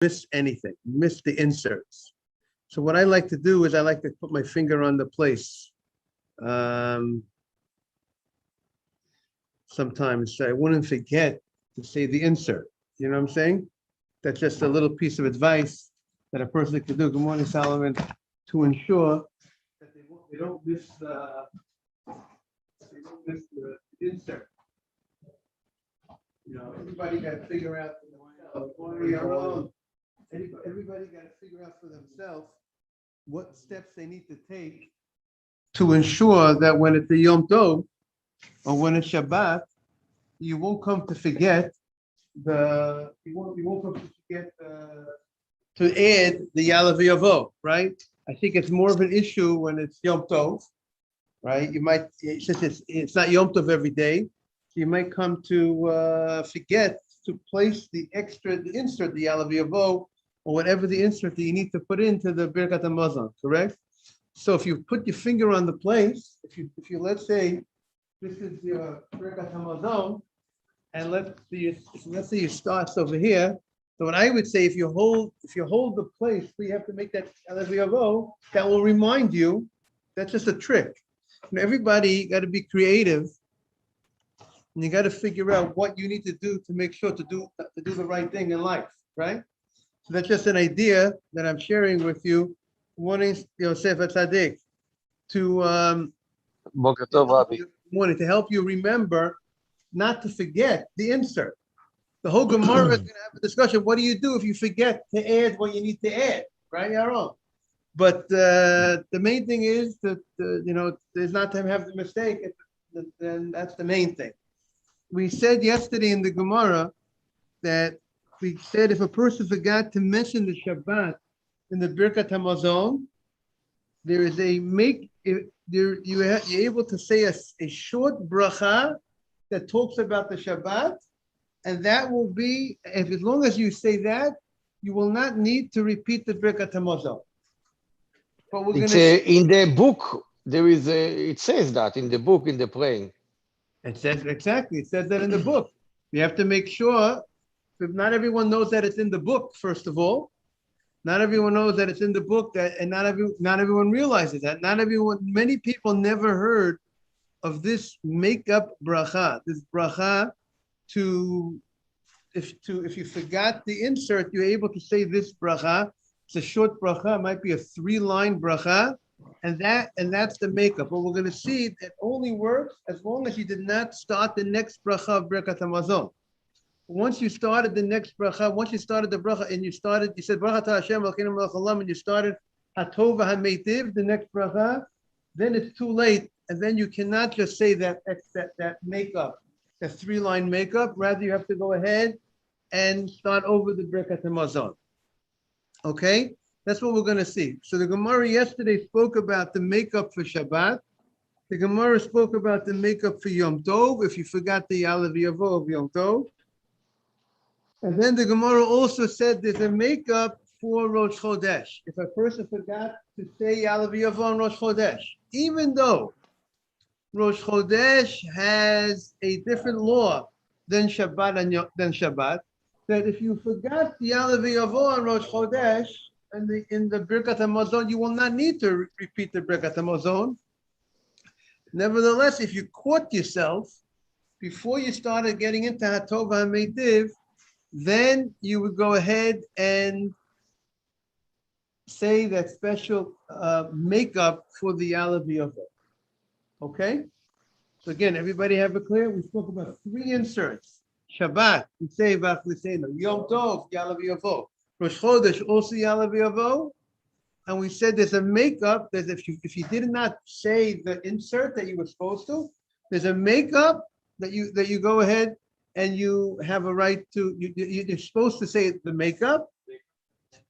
miss anything, miss the inserts. So what I like to do is I like to put my finger on the place. Sometimes I wouldn't forget to say the insert. You know what I'm saying? That's just a little piece of advice that a person could do. Good morning, Solomon, to ensure that they don't miss the insert. You know, everybody got to figure out for themselves. Everybody got to figure out for themselves what steps they need to take to ensure that when it's a Yom Tov or when it's Shabbat, you won't come to forget to add the Yalav Yavo, right? I think it's more of an issue when it's Yom Tov, right? You might, since it's not Yom Tov every day, you might come to forget to place the insert, the Yalav Yavo, or whatever the insert that you need to put into the Birkat HaMazon, correct? So if you put your finger on the place, if you let's say this is your Birkat HaMazon, and let's say you start over here. So what I would say, if you hold the place where you have to make that Yalav Yavo, that will remind you. That's just a trick. And everybody got to be creative, and you got to figure out what you need to do to make sure to do the right thing in life, right? So that's just an idea that I'm sharing with you. Morning, Yosef Atzadik, to help you remember not to forget the insert. The whole Gemara is going to have a discussion. What do you do if you forget to add what you need to add, right, Yaron? But the main thing is that there's not to have the mistake. Then that's the main thing. We said yesterday in the Gemara that we said if a person forgot to mention the Shabbat in the Birkat HaMazon, there is you're able to say a short bracha that talks about the Shabbat, and that will be, as long as you say that, you will not need to repeat the Birkat HaMazon. But we're in the book, it says that in the book, in the praying. It says exactly. It says that in the book. You have to make sure. Not everyone knows that it's in the book. First of all, not everyone knows that it's in the book. And not everyone realizes that. Many people never heard of this makeup bracha. This bracha if you forgot the insert, you're able to say this bracha. It's a short bracha. It might be a 3-line bracha. And that's the makeup. But we're going to see that only works as long as you did not start the next bracha of Birkat HaMazon. Once you started the next bracha, once you started the bracha and you said Baruch Atah Hashem Elokeinu Melech Haolam, and you started Hatov HaMeitiv, the next bracha, then it's too late, and then you cannot just say that makeup, that 3-line makeup. Rather, you have to go ahead and start over the Birkat HaMazon. Okay? That's what we're going to see. So the Gemara yesterday spoke about the makeup for Shabbat. The Gemara spoke about the makeup for Yom Tov, if you forgot the Yalav Yavo of Yom Tov. And then the Gemara also said there's a makeup for Rosh Chodesh. If a person forgot to say Yalav Yavo on Rosh Chodesh, even though Rosh Chodesh has a different law than Shabbat, that if you forgot the Yalav Yavo on Rosh Chodesh, and in the Birkat HaMazon, you will not need to repeat the Birkat HaMazon. Nevertheless, if you caught yourself before you started getting into Hatov HaMeitiv, then you would go ahead and say that special makeup for the Yalav Yavo. Okay? So again, everybody have it clear? We spoke about 3 inserts. Shabbat, we say V'achlisenu. Yom Tov, Yalav Yavo. Rosh Chodesh, also Yalav Yavo. And we said there's a makeup that if you did not say the insert that you were supposed to, there's a makeup that you go ahead and you have a right to, you're supposed to say the makeup.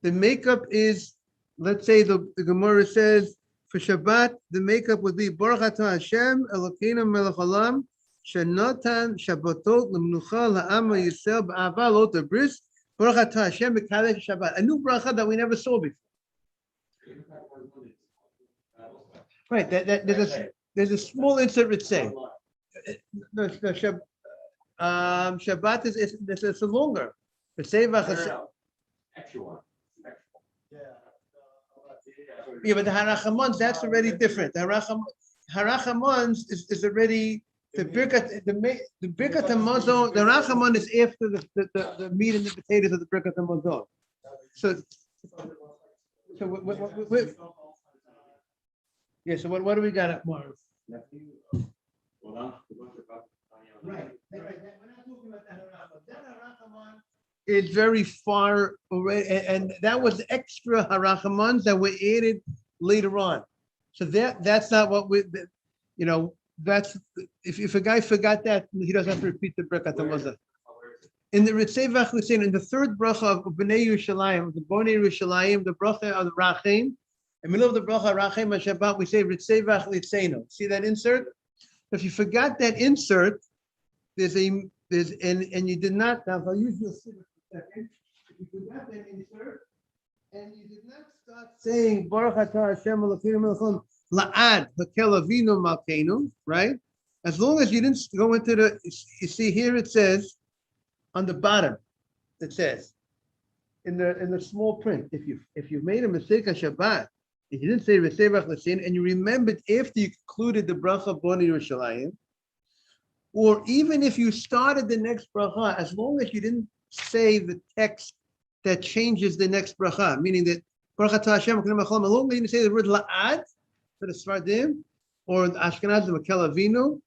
The makeup is, let's say the Gemara says, for Shabbat, the makeup would be Baruch Atah Hashem Elokeinu Melech Haolam Shenatan Shabbatot L'Menucha L'Am Yisrael B'Ahava Lo Tabris Baruch Atah Hashem B'Kadesh Shabbat. A new bracha that we never saw before. Right. There's a small insert it's saying. No, Shabbat is it's longer. Yeah, but the Harachamons, that's already different. The Harachamons is already the Birkat Hamazon. The Harachamon is after the meat and the potatoes of the Birkat Hamazon. So yeah. So what do we got at Mars? Right. We're not talking about that Harachamon. That Harachamon is very far away, and that was extra Harachamons that were added later on. So that's not what that's if a guy forgot that, he doesn't have to repeat the Birkat Hamazon. In the Ritzei V'Achlusein, in the third bracha of Bnei Yerushalayim, the Bnei Yerushalayim, the bracha of the Rachim, in the middle of the bracha Rachim Shabbat, we say Ritzei V'Achlusein. See that insert? If you forgot that insert, there's and you did not. Now, if I use your sitter for a second, if you forgot that insert, and you did not start saying Baruch Atah Hashem Elokeinu Melech Haolam La'ad Hakel Avinu Malkeinu, right? As long as you didn't go into you see here it says on the bottom, it says in the small print, if you made a mistake on Shabbat, if you didn't say Resevach L'Shin, and you remembered after you concluded the bracha Bnei Yerushalayim, or even if you started the next bracha, as long as you didn't say the text that changes the next bracha, meaning that Baruch Atah Hashem, as long as you didn't say the word La'ad for the Sfardim, or Ashkenaz, Makel Avinu,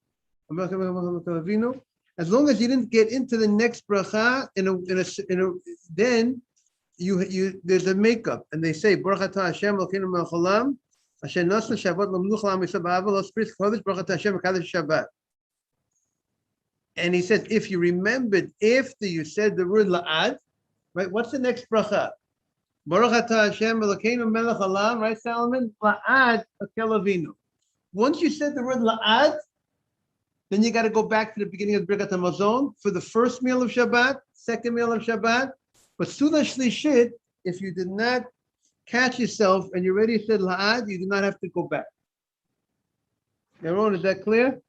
as long as you didn't get into the next bracha, then you there's a makeup, and they say Baruch Atah Hashem Elokeinu Melech Haolam Asher Nasa Shabbat L'Menucha L'Am Yisrael Ba'ava Lo Spris Chodesh Baruch Atah Hashem V'Kadosh Shabbat. And he said, if you remembered after you said the word La'ad, right? What's the next bracha? Baruch Atah Hashem Elokeinu Melech Haolam, right, Solomon? La'ad Hakel Avinu. Once you said the word La'ad, then you got to go back to the beginning of Birkat Hamazon for the first meal of Shabbat, second meal of Shabbat. But Suda Shlishit, if you did not catch yourself and you already said La'ad, you do not have to go back. Yaron, is that clear?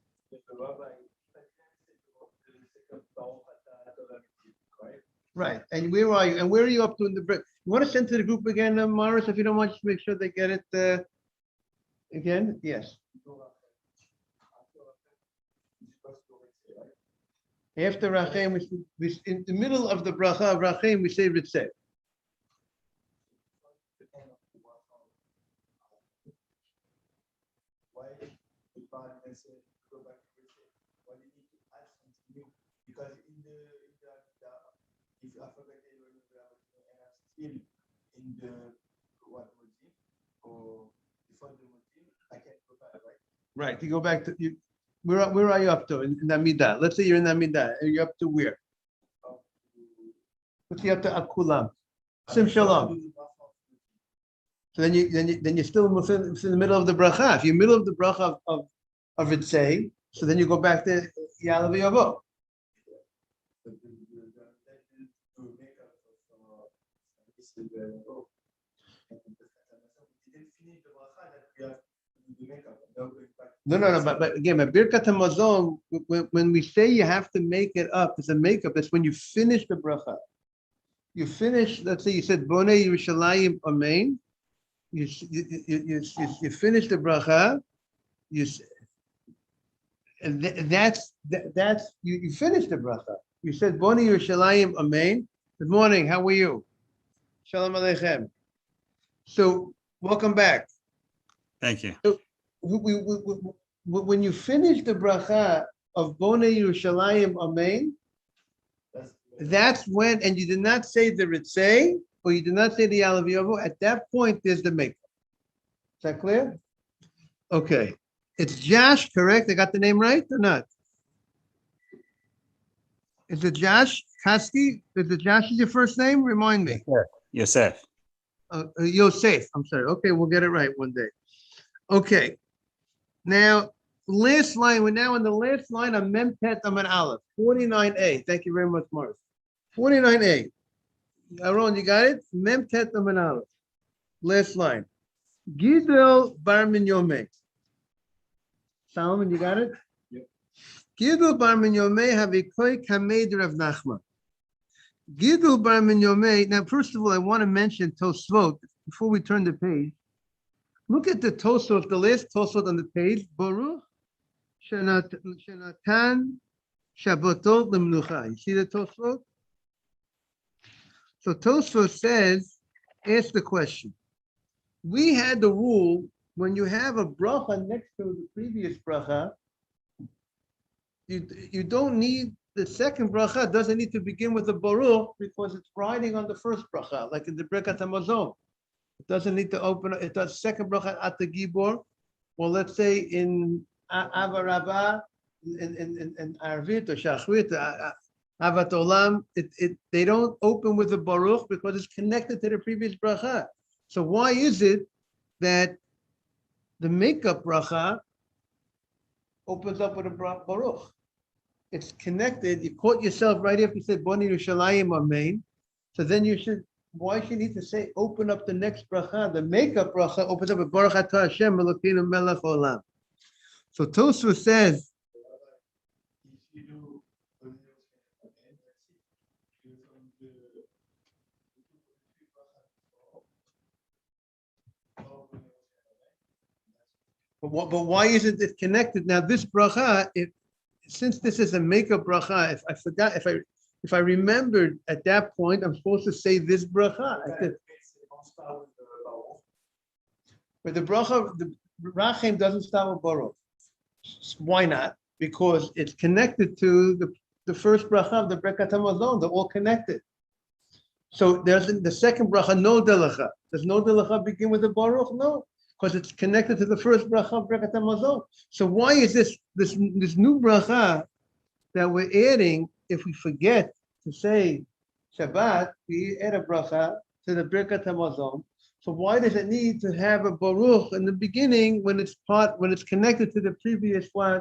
Right. And where are you? And where are you up to in the break? You want to send to the group again, Morris, if you don't want, just make sure they get it again? Yes. After Rachem, we in the middle of the bracha of Rachem, we say Ritzeh. Because if I forget in the what or before the I can't go back, right? Right. You go back to you. Where are you up to in Amidah? Let's say you're in Amidah. Are you up to where? What's you up to Akulam? Sim Shalom. So then you're still in the middle of the bracha. If you're in the middle of the bracha of Ritzei, so then you go back to Ya'aleh V'Yavo. No. But again, Birkat Hamazon, when we say you have to make it up, it's a makeup. That's when you finish the bracha. You finish. Let's say you said Bonei Yerushalayim Amen. You finish the bracha. That's you finish the bracha. You said Bonei Yerushalayim Amen. Good morning. How are you? Shalom Aleichem. So welcome back. Thank you. So, when you finish the bracha of Bonei Yerushalayim Amen, that's when, and you did not say the Ritzei, or you did not say the Ya'aleh V'Yavo, at that point there's the makeup. Is that clear? Okay. It's Josh, correct? I got the name right or not? Is it Josh Kasky? Is it Josh is your first name? Remind me. Yosef. Yosef. I'm sorry. Okay, we'll get it right one day. Okay. Now, last line. We're now in the last line of Memtet Amud Aleph, 49a. Thank you very much, Morris. 49a. Aaron, you got it? Memtet Amud Aleph. Last line. Gidel Bar Minyomeh. Solomon, you got it? Yep. Gidel Bar Minyomeh Havikoi Kamed Rav Nachman. Gidul bar Minyomei. Now, first of all, I want to mention Tosfot before we turn the page. Look at the Tosfot, the last Tosfot on the page. Baruch Shenatan Shabbatot Lemnucha. You see the Tosfot? So Tosfot says, ask the question. We had the rule when you have a bracha next to the previous bracha, you don't need the second bracha doesn't need to begin with the baruch because it's riding on the first bracha, like in the Birkat Hamazon. It doesn't need to open. It does second bracha at the Gibor. Well, let's say in Avarabah, in Arvit or Shachrit, Avat Olam, they don't open with the baruch because it's connected to the previous bracha. So why is it that the makeup bracha opens up with a baruch? It's connected. You caught yourself right after you said Boni Yerushalayim Amen. So then you should. Why should you need to say open up the next bracha? The makeup bracha opens up with Baruch Atah Hashem Elokeinu Melech Olam. So Tosfos says. If you do But why isn't it connected? Now this bracha, since this is a makeup bracha, if I remembered at that point, I'm supposed to say this bracha. But the bracha, the Rachem doesn't start with Baruch. Why not? Because it's connected to the first bracha of the Birkat Hamazon. They're all connected. So there's the second bracha, no delacha. Does no delacha begin with the Baruch? No, because it's connected to the first bracha of Birkat Hamazon. So why is this new bracha that we're adding? If we forget to say Shabbat, we add a bracha to the Birkat Hamazon. So why does it need to have a baruch in the beginning when it's connected to the previous one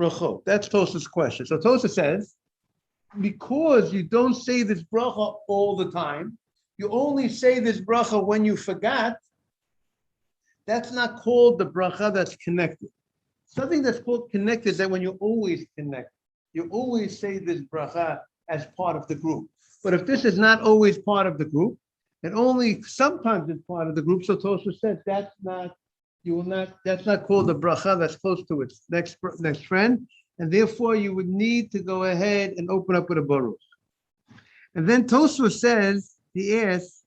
brachot? That's Tosfos' question. So Tosfos says, because you don't say this bracha all the time, you only say this bracha when you forgot. That's not called the bracha that's connected. Something that's called connected is that when you always connect, you always say this bracha as part of the group. But if this is not always part of the group, and only sometimes it's part of the group, so Tosfos said that's not called the bracha that's close to its next friend, and therefore you would need to go ahead and open up with a baruch. And then Tosfos says, he asks,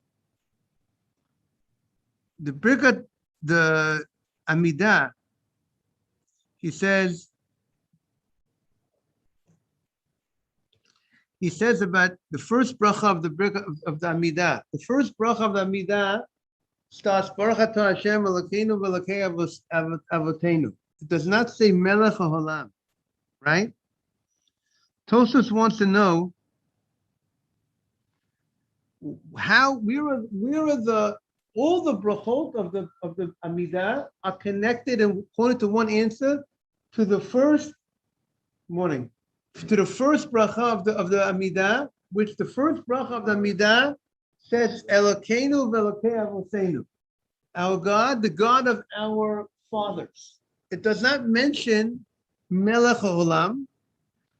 the Birkat, the Amidah, he says about the first bracha of the Birkat of the Amidah. The first bracha of the Amidah starts Baruch Atah Hashem Elokeinu v'Elokei Avotenu. It does not say Melech HaOlam, right? Tosfos wants to know where are all the brachot of the Amidah are connected, and according to one answer, to the first to the first bracha of the Amidah, which the first bracha of the Amidah says Elokeinu v'Elokei Avotenu, our God, the God of our fathers. It does not mention Melech HaOlam.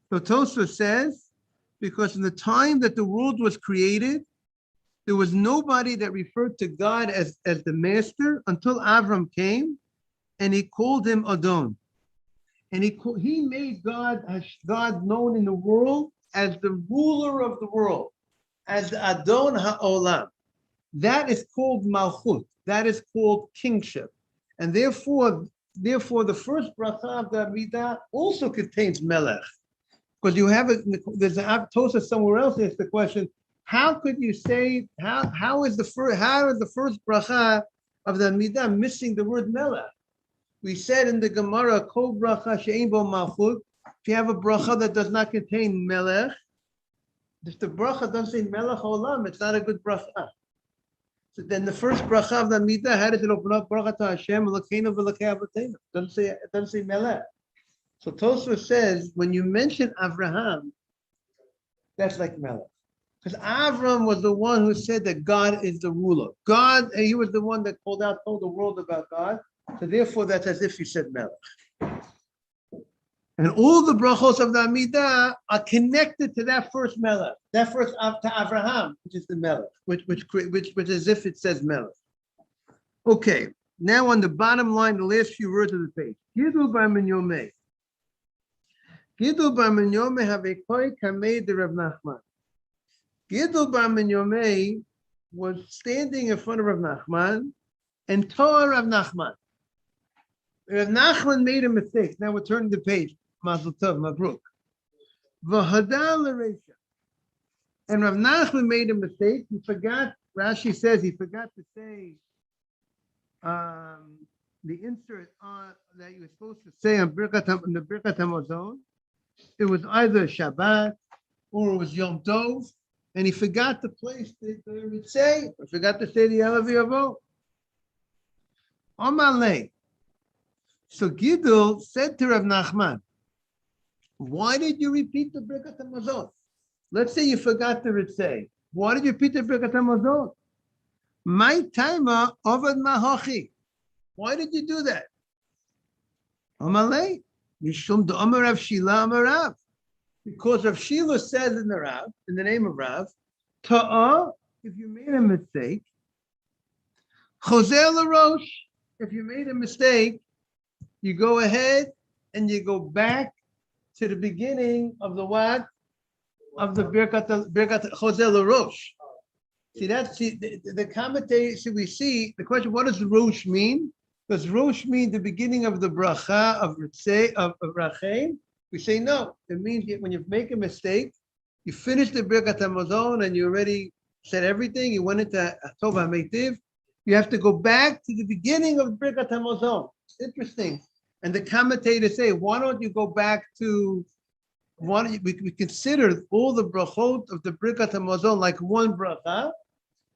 So Tosfos says, because in the time that the world was created, there was nobody that referred to God as the master until Avram came, and he called him Adon. And he made God known in the world as the ruler of the world, as Adon HaOlam. That is called Malchut. That is called kingship. And therefore the first bracha of the Amidah also contains Melech. Because you have there's a Tosfos somewhere else asks the question, how could you say, how is the first bracha of the Amidah missing the word Melech? We said in the Gemara, Kol bracha she'ein bo malchut. If you have a bracha that does not contain Melech, if the bracha doesn't say Melech Olam, it's not a good bracha. So then the first bracha of the Amidah, how does it open up? Baruch Atah Hashem Elokeinu v'Elokei Avotenu. It doesn't say Melech. So Tosfos says, when you mention Avraham, that's like Melech. Because Avram was the one who said that God is the ruler. God, he was the one that told the world about God. So therefore, that's as if he said Melech. And all the brachos of the Amidah are connected to that first melech, that first to Avraham, which is the melech, which as if it says melech. Okay, now on the bottom line, the last few words of the page. Gidul bar Minyomeh. Gidul bar Minyomeh have a koi kamei de Rav Nachman. Gidul bar Minyomeh was standing in front of Rav Nachman and told Rav Nachman. Rav Nachman made a mistake. Now we're turning the page. Mazel tov, mabruk. V'hadal l'reisha. And Rav Nachman made a mistake. He forgot. Rashi says he forgot to say the insert that you were supposed to say on the Birkat Hamazon. It was either Shabbat or it was Yom Tov, and he forgot to place the Ritzei. He forgot to say the Elav Yavo. Amalei. So Gidul said to Rav Nachman, why did you repeat the Birkat Hamazon? Let's say you forgot the Ritzei. Why did you repeat the Birkat Hamazon? My timer over Mahochi. Why did you do that? Amalei, Mishum de Amar Rav Shila Amar Rav. Because Rav Shila says in the Rav, in the name of Rav, Ta'ah, if you made a mistake, Choser l'rosh, if you made a mistake, you go ahead and you go back to the beginning of the what? Of the Birkat Choser l'rosh. See, the commentary, should we see, the question, what does Rosh mean? Does Rosh mean the beginning of the bracha of Ritzei, of Rachem? We say no. It means when you make a mistake, you finish the Birkat Hamazon and you already said everything, you went into Tova Meitiv, you have to go back to the beginning of Birkat Hamazon. Interesting. And the commentators say, why don't you go back to, we consider all the brachot of the Birkat Hamazon like one bracha,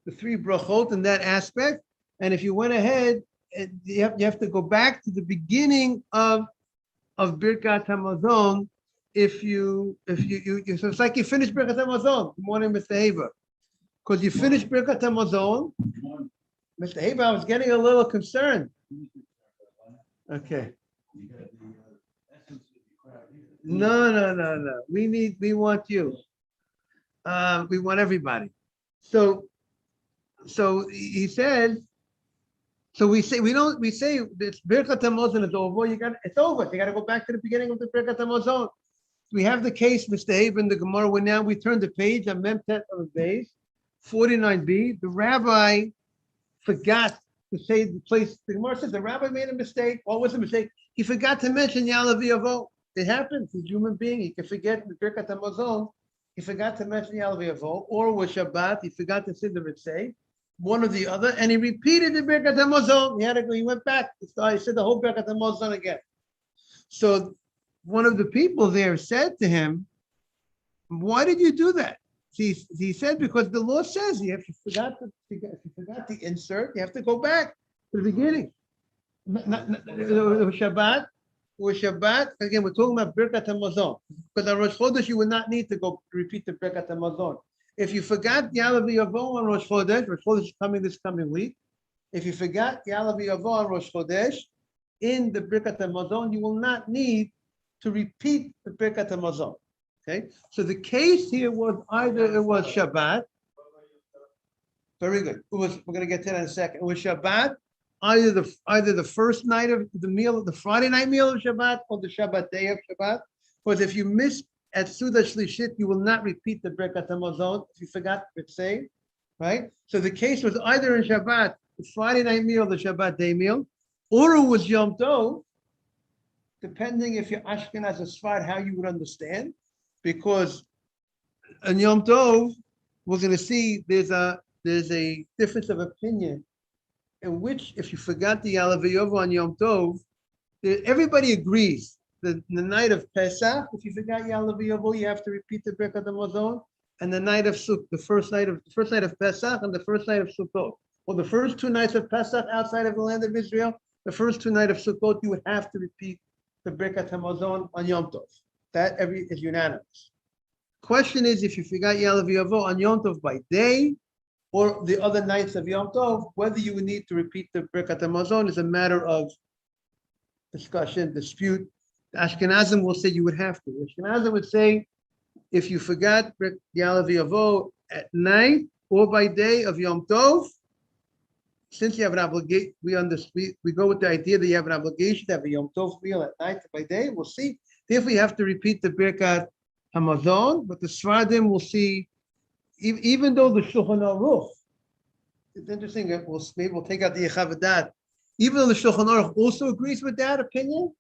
the three brachot in that aspect. And if you went ahead, you have to go back to the beginning of Birkat Hamazon. So it's like you finish Birkat Hamazon. Good morning, Mr. Haber. Because you finished Birkat Hamazon. Mr. Haber, I was getting a little concerned. Okay. No. We want you. We want everybody. So he says, so we say this Birkat Hamazon is over. It's over. You got to go back to the beginning of the Birkat Hamazon. We have the case, Mr. Haber, in the Gemara. Where now we turn the page on Memtet of the base, 49b. The rabbi forgot to say the place. The Gemara says the rabbi made a mistake. What was the mistake? He forgot to mention Ya'alav Yavo. It happens. He's a human being. He can forget the Birkat Hamazon. He forgot to mention Ya'alav Yavo, or was Shabbat. He forgot to say the Ritzei. One or the other, and he repeated the Birkat Hamazon. He had to go. He went back. He said the whole Birkat Hamazon again. So one of the people there said to him, "Why did you do that?" He said, "Because the law says if you forgot the insert, you have to go back to the beginning." Shabbat. Again, we're talking about Birkat Hamazon. Because on Rosh Chodesh, you would not need to go repeat the Birkat Hamazon. If you forgot Ya'alav Yavo on Rosh Chodesh is coming this coming week. If you forgot Ya'alav Yavo on Rosh Chodesh in the Birkat Hamazon, you will not need to repeat the Birkat Hamazon. Okay, so the case here was either it was Shabbat. Very good. We're going to get to that in a second. It was Shabbat, either the first night of the meal, the Friday night meal of Shabbat, or the Shabbat day of Shabbat. Because if you missed at Suda Shlishit, you will not repeat the Birkat Hamazon if you forgot to say, right? So the case was either in Shabbat, the Friday night meal, the Shabbat day meal, or it was Yom Tov, depending if you're Ashkenaz or Sfard, how you would understand. Because in Yom Tov, we're going to see there's a difference of opinion in which, if you forgot the Ya'alav Yavo on Yom Tov, everybody agrees. The night of Pesach, if you forgot Ya'alav Yavo, you have to repeat the Birkat Hamazon. And the night of the first night of Pesach and the first night of Sukkot. Well, the first two nights of Pesach outside of the land of Israel, the first two nights of Sukkot, you would have to repeat the Birkat Hamazon on Yom Tov. That is unanimous. Question is, if you forgot Ya'alav Yavo on Yom Tov by day or the other nights of Yom Tov, whether you would need to repeat the Birkat Hamazon is a matter of discussion, dispute The Ashkenazim will say you would have to. The Ashkenazim would say if you forgot Yalav Yavo at night or by day of Yom Tov, since you have an obligation, we go with the idea that you have an obligation to have a Yom Tov meal at night or by day. We'll see. Therefore, you have to repeat the Birkat Hamazon, but the Sfardim will see, even though the Shulchan Aruch, it's interesting, maybe we'll take out the Yechavadat, even though the Shulchan Aruch also agrees with that opinion,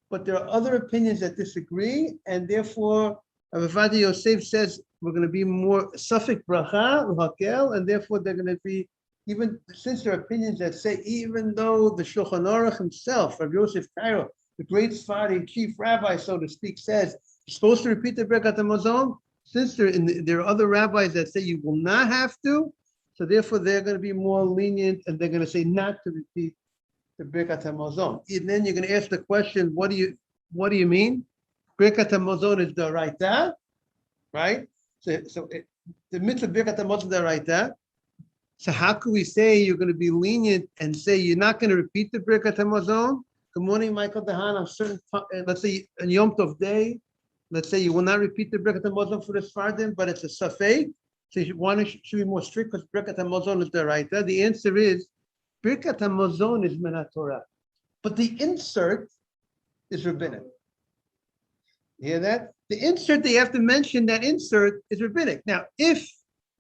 but there are other opinions that disagree, and therefore, Avadi Yosef says we're going to be more Suffolk Bracha, Hakel, and therefore they're going to be, even since there are opinions that say, even though the Shulchan Aruch himself, Rav Yosef Cairo, the great Sephardi chief rabbi, so to speak, says you're supposed to repeat the Birkat Hamazon, since there are other rabbis that say you will not have to, so therefore they're going to be more lenient and they're going to say not to repeat the Birkat Hamazon. And then you're going to ask the question, what do you mean? Birkat Hamazon is the Raita, right? So the mitzvah Birkat Hamazon is the Raita. So how can we say you're going to be lenient and say you're not going to repeat the Birkat Hamazon? Good morning, Michael Dehan. On certain, let's say on Yom Tov day, let's say you will not repeat the Birkat Hamazon for the Sfardim, but it's a Safek. So you should be more strict because Birkat Hamazon is the Raita. The answer is Birkat Hamazon is Minat Torah, but the insert is rabbinic. You hear that? The insert that you have to mention, that insert is rabbinic. Now, if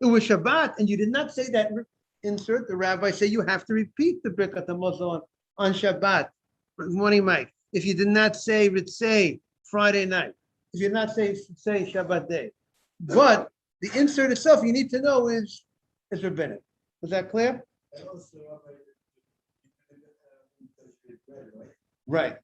it was Shabbat and you did not say that insert, the rabbi say you have to repeat the Birkat Hamazon on Shabbat. Good morning, Mike. If you did not say Ritzei Friday night, if you did not say Shabbat day, but the insert itself you need to know is rabbinic. Was that clear? Right.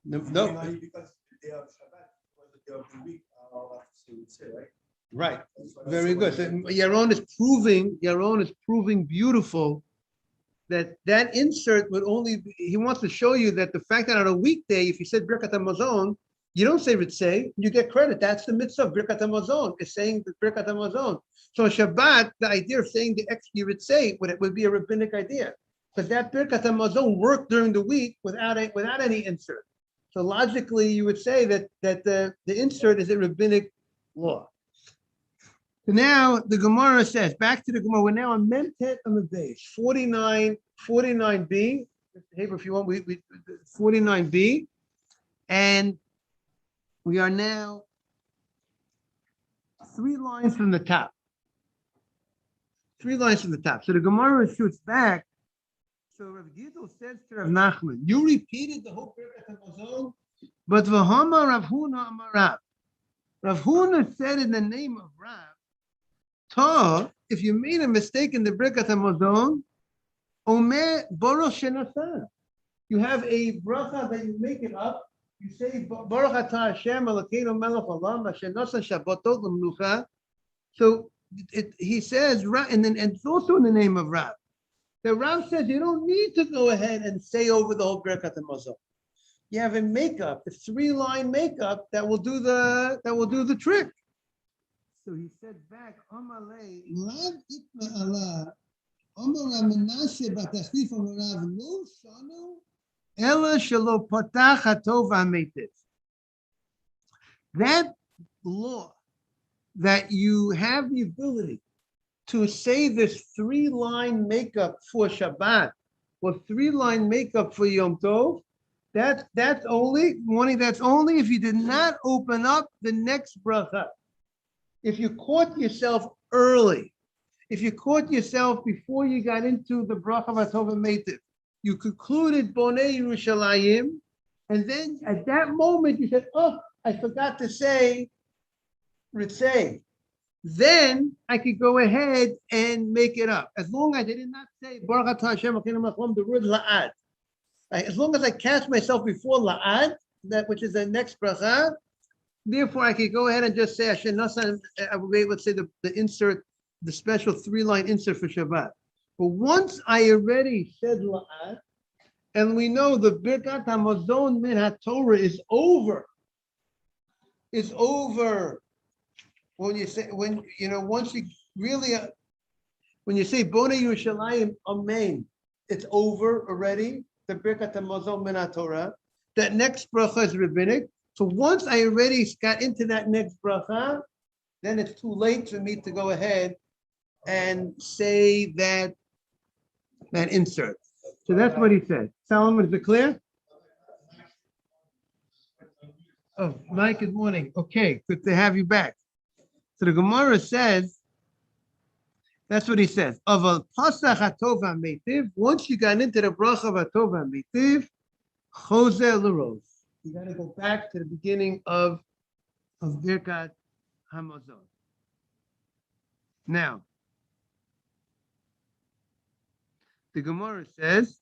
No. Because the day of Shabbat was the day of the week, right? Right. Very good. So Yaron is proving beautiful that insert would only be, he wants to show you that the fact that on a weekday, if you said Birkat Hamazon, you don't say Ritzei, you get credit. That's the mitzvah of Birkat Hamazon, is saying the Birkat Hamazon. So Shabbat, the idea of saying the extra Ritzei would be a rabbinic idea. Because that Birkat Hamazon worked during the week without any insert. So logically, you would say that the insert is a rabbinic law. So now the Gemara says, back to the Gemara, we're now on Memtet on the base, 49b, if you want, 49b, and we are now 3 lines from the top. 3 lines from the top. So the Gemara shoots back. So Rav Gidel says to Rav Nachman, you repeated the whole Birkat Hamazon, but V'hama Rav Huna Amar Rav. Rav Huna said in the name of Rav, if you made a mistake in the Birkat Hamazon, Omer Baruch Shenasa. You have a bracha that you make it up. You say Baruch Atah Hashem Elokeinu Melech Olam Asher Nasa Shabbatot L'Menucha. So he says, and it's also in the name of Rav. The Rav says you don't need to go ahead and say over the whole Birkat Hamazon. You have a makeup, a 3-line makeup that will do the trick. So he said back, Amalei, Rav Itma Allah, Amar Menashe Batachif Amarav Lo Shanu, Ela Shelo Patach Hatov HaMeitiv. That law that you have the ability to say this 3-line makeup for Shabbat or 3-line makeup for Yom Tov, that's only if you did not open up the next bracha. If you caught yourself early, if you caught yourself before you got into the bracha v'atov v'meitiv, you concluded Bonei Yerushalayim, and then at that moment you said, oh, I forgot to say Ritzei. Then I could go ahead and make it up. As long as I did not say Baruch Atah Hashem Elokeinu Melech Olam, the word La'ad. As long as I catch myself before La'ad, that which is the next bracha, therefore I could go ahead and just say Asher Nasan, I will be able to say the insert, the special 3-line insert for Shabbat. But once I already said La'ad, and we know the Birkat Hamazon Min HaTorah is over. It's over. When you say, once you really, When you say Bona Yerushalayim, Amen, it's over already. The Birkat HaMazon min HaTorah. That next bracha is rabbinic. So once I already got into that next bracha, then it's too late for me to go ahead and say that insert. So that's what he said. Solomon, is it clear? Oh, Mike, good morning. Okay, good to have you back. So the Gemara says, that's what he says. Of a pasach hatov ha'meitiv, once you got into the bracha of hatov ha'meitiv, chozer l'ros. You got to go back to the beginning of Birkat HaMazon. Now, the Gemara says,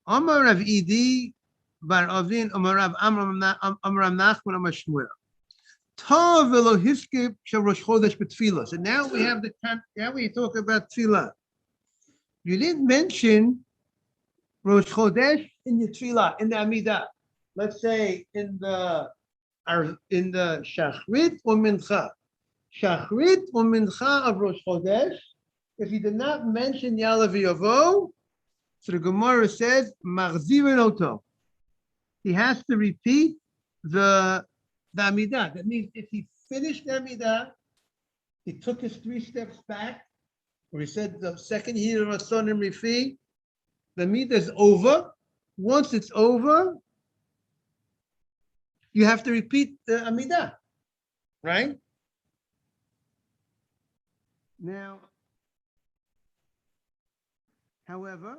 Amar Rav Idi bar Avin, Amar Rav Amram Nachman, Amar Shmuel. Tov velo hiskip shel Rosh Chodesh b'tfilah. So now we have now we talk about tfilah. You didn't mention Rosh Chodesh in your tfilah, in the Amidah. Let's say in the Shachrit or Mincha. Shachrit or Mincha of Rosh Chodesh. If you did not mention Ya'aleh v'Yavo, so the Gemara says, Machzirin oto. He has to repeat the Amidah. That means if he finished the Amidah, he took his 3 steps back, where he said the second year of Ratzon and Rifi, the Amidah is over. Once it's over, you have to repeat the Amidah, right? Now, however,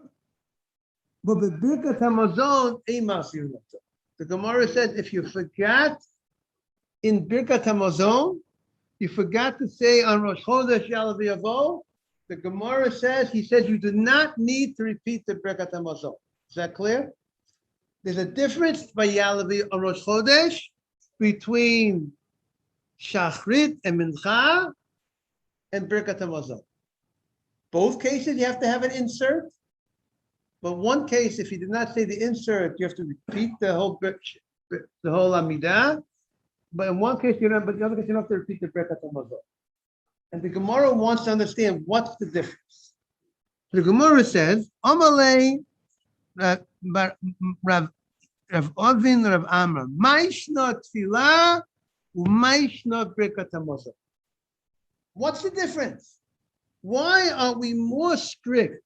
but the Birkat HaMazon, the Gemara said if you forgot in Birkat HaMazon, you forgot to say on Rosh Chodesh Ya'aleh v'Yavo, the Gemara says, he says you do not need to repeat the Birkat HaMazon. Is that clear? There's a difference by Ya'aleh on Rosh Chodesh between Shachrit and Mincha and Birkat HaMazon. Both cases, you have to have an insert. But one case, if you did not say the insert, you have to repeat the whole Amidah. But in one case, you don't. But in the other case, you don't have to repeat the Birkat HaMazon. And the Gemara wants to understand what's the difference. The Gemara says, Amalei Rav Avin Rav Amram, Ma'ishna Tfilah u'Ma'ishna Birkat HaMazon. What's the difference? Why are we more strict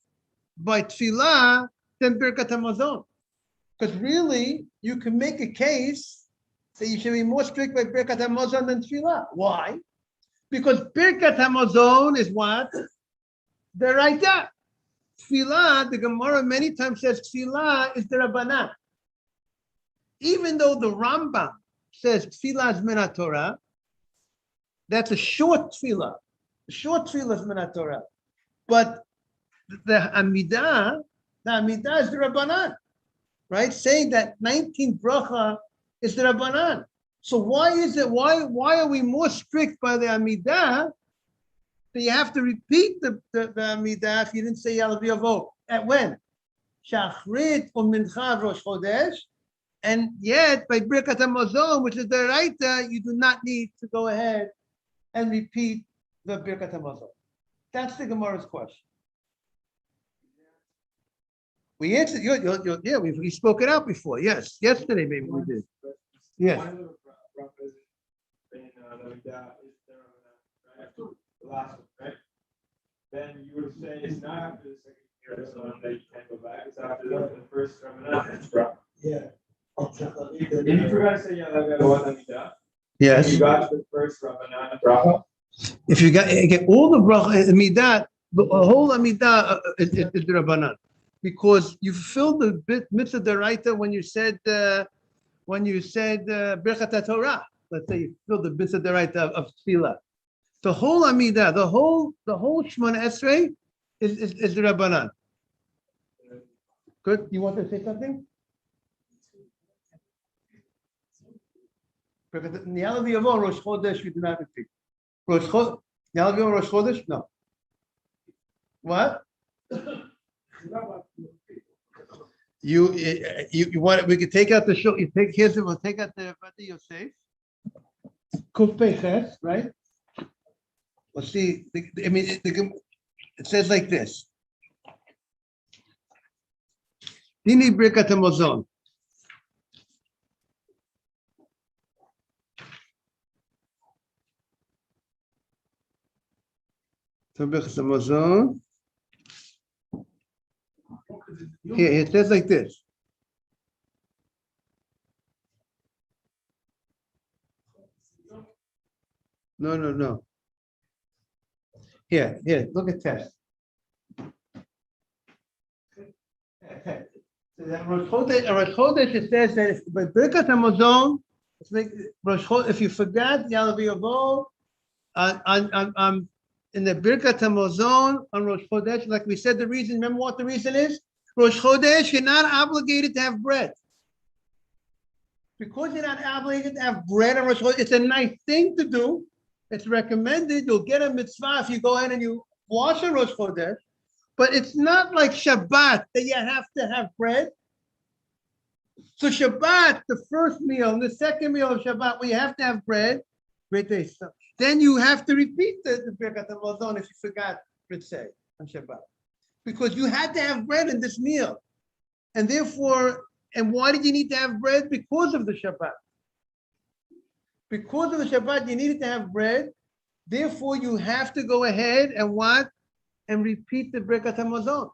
by Tfilah than Birkat HaMazon? Because really, you can make a case that you should be more strict by Birkat HaMazon than Tfilah. Why? Because Birkat HaMazon is what? Deraita. Tfilah, the Gemara many times says Tfilah is the Rabbanan. Even though the Rambam says Tfilah is min HaTorah, that's a short Tfilah. The short Tfilah is min HaTorah. But the Amidah is the Rabbanan, right? Saying that 19th bracha is the Rabbanan. So why is it? Why are we more strict by the Amidah? That you have to repeat the Amidah if you didn't say Ya'aleh v'Yavo. At when? Shachrit or Mincha Rosh Chodesh, and yet by Birkat HaMazon, which is the Raita, you do not need to go ahead and repeat the Birkat HaMazon. That's the Gemara's question. We answered. Yeah, we spoke it out before. Yes, yesterday maybe we did. Yes. One of the brothers in the last one, right? Then you would say it's not after the second year of Ratzon that you can't go back. It's after the first Ramadan. Yeah. If you forgot to say Ya'aleh v'Yavo, Yes. you got to the first Ramadan bracha. If you get all the bracha Amidah, the whole Amidah is the Rabbanan, because you fulfilled the mitzvah deraita when you said Birkat HaTorah. Let's say you fulfilled the mitzvah deraita of Tfilah. The whole Amidah, the whole Shemona Esrei is the Rabbanan. Good. You want to say something? Ya'aleh v'Yavo Rosh Chodesh, you do not repeat. Rosh Chodesh, Ya'aleh v'Yavo Rosh Chodesh, no. What? You want it? We could take out the show. We'll take out the Vati Yosef. Kuf Peches, right? Well, see, I mean, it says like this. Dini Birkat Hamazon. Birkat Hamazon. Here, it says like this. No. Here, look at test. Rosh Chodesh, it says that by Birkat Hamazon, if you forgot Ya'aleh V'yavo on in the Birkat Hamazon on Rosh Chodesh, like we said, the reason. Remember what the reason is? Rosh Chodesh, you're not obligated to have bread. Because you're not obligated to have bread on Rosh Chodesh, it's a nice thing to do. It's recommended. You'll get a mitzvah if you go ahead and you wash a Rosh Chodesh. But it's not like Shabbat that you have to have bread. So Shabbat, the first meal, and the second meal of Shabbat, where you have to have bread, then you have to repeat the Birkat Hamazon if you forgot, let's say, on Shabbat. Because you had to have bread in this meal. And therefore, and why did you need to have bread? Because of the Shabbat. Because of the Shabbat, you needed to have bread. Therefore, you have to go ahead and what? And repeat the Birkat Hamazon.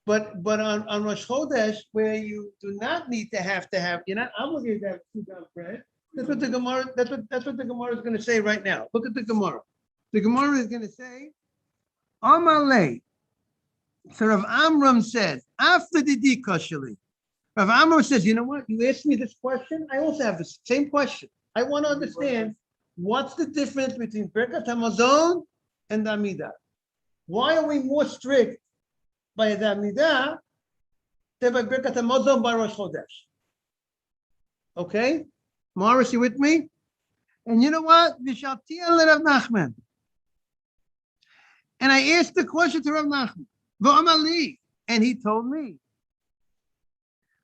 But on Rosh Chodesh, where you do not need to have, you're not obligated to have 2 grams bread. That's what the Gemara. That's what the Gemara is going to say right now. Look at the Gemara. The Gemara is going to say, Amalei. So Rav Amram says, after the Dikashali, Rav Amram says, you know what? You asked me this question. I also have the same question. I want to understand what's the difference between Birkat Hamazon and the Amidah. Why are we more strict by the Amidah than by Birkat Hamazon by Rosh Chodesh? Okay, Morris, you with me? And you know what? Vishaltiya Rav Nachman. And I asked the question to Rav Nachman, V'amali, and he told me,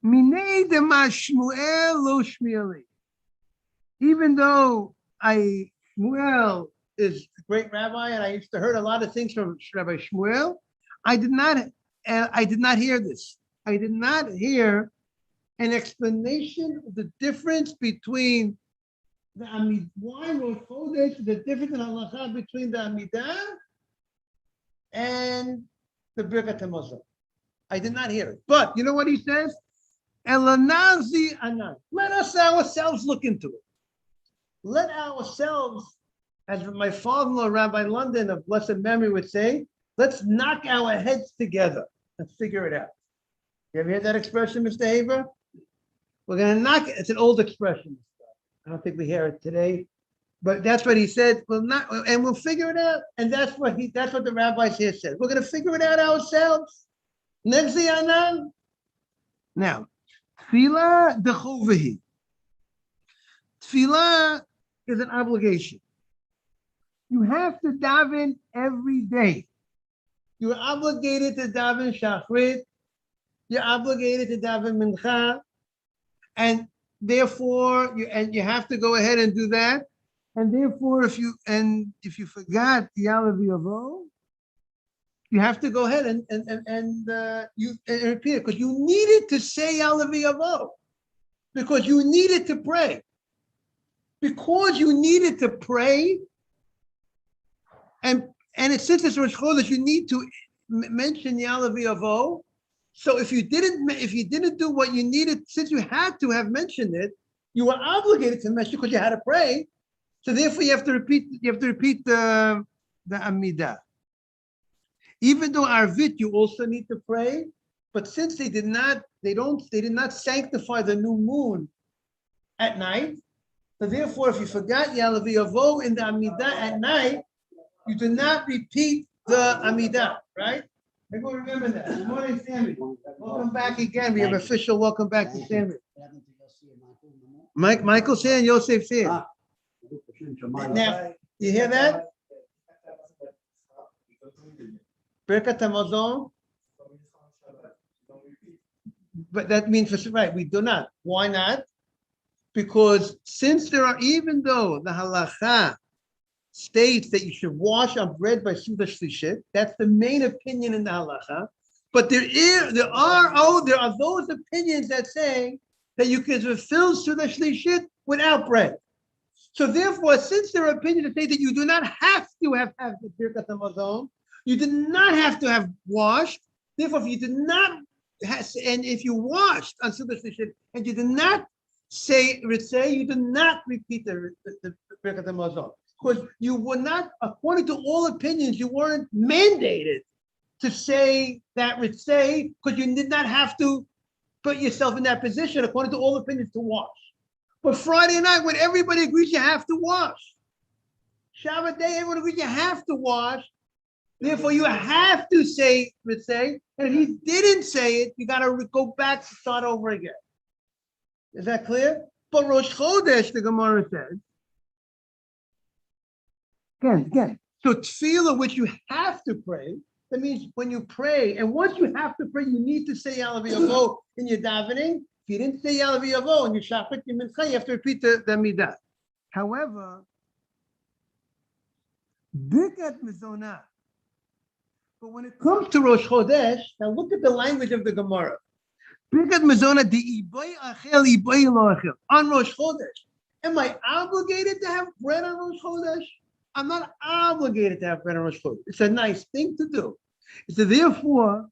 Minei dema Shmuel lo Shmieli. Even though Shmuel is a great rabbi, and I used to hear a lot of things from Rabbi Shmuel, I did not hear this. I did not hear an explanation of the difference between the Amidah, why Rosh Chodesh, the difference in halacha between the Amidah and the Birkat Hamazon. I did not hear it. But you know what he says? Elanazi anan. Let us ourselves look into it. Let ourselves, as my father-in-law, Rabbi London of blessed memory, would say, let's knock our heads together and figure it out. You ever heard that expression, Mr. Haber? We're going to knock it. It's an old expression. I don't think we hear it today, but that's what he said. We'll figure it out. And that's what the rabbis here said. We're going to figure it out ourselves. Nevzi anan. Now, tefillah dechovehi. Tefillah is an obligation. You have to daven every day. You're obligated to daven shachrit. You're obligated to daven mincha, and therefore you have to go ahead and do that. And therefore, if you forgot Ya'aleh V'yavo, you have to go ahead and repeat it, because you needed to say Ya'aleh V'yavo, because you needed to pray. Because you needed to pray, and since it's Rosh Chodesh, you need to mention Ya'aleh V'yavo. So if you didn't do what you needed, since you had to have mentioned it, you were obligated to mention it because you had to pray. So therefore, you have to repeat the Amidah. Even though Arvit, you also need to pray, but since they did not sanctify the new moon at night, so therefore, if you forgot Ya'aleh V'yavo in the Amidah at night, you do not repeat the Amidah, right? Everyone remember that. Good morning, Sammy. Welcome back again. We have official welcome back to Sammy. Michael saying Yosef saying. Now, you hear that? Birkat Hamazon. But that means, right, we do not. Why not? Because since even though the halacha states that you should wash on bread by Suda Shlishit. That's the main opinion in the halacha. But there are those opinions that say that you can fulfill Suda Shlishit without bread. So therefore, since there are opinions that say that you do not have to have the Birkat Hamazon, you do not have to have washed. Therefore, if you did not and if you washed on Suda Shlishit and you did not say Ritzeh, you did not repeat the Birkat Hamazon. Because you were not, according to all opinions, you weren't mandated to say that Ritzeh, because you did not have to put yourself in that position, according to all opinions, to wash. But Friday night, when everybody agrees you have to wash, Shabbat day, everyone agrees you have to wash, therefore you have to say Ritzeh, and if you didn't say it, you got to go back to start over again. Is that clear? But Rosh Chodesh, the Gemara says, again. So tefillah, which you have to pray, that means when you pray, and once you have to pray, you need to say Yalav Yavo in your davening. If you didn't say Yalav Yavo in your shachrit, your mincha, you have to repeat the midah. However, Birkat Mizonah. But when it comes to Rosh Chodesh, now look at the language of the Gemara. Birkat Mizonah di ibay achel ibay lo achel on Rosh Chodesh. Am I obligated to have bread on Rosh Chodesh? I'm not obligated to have bread on Rosh Chodesh. It's a nice thing to do. So therefore,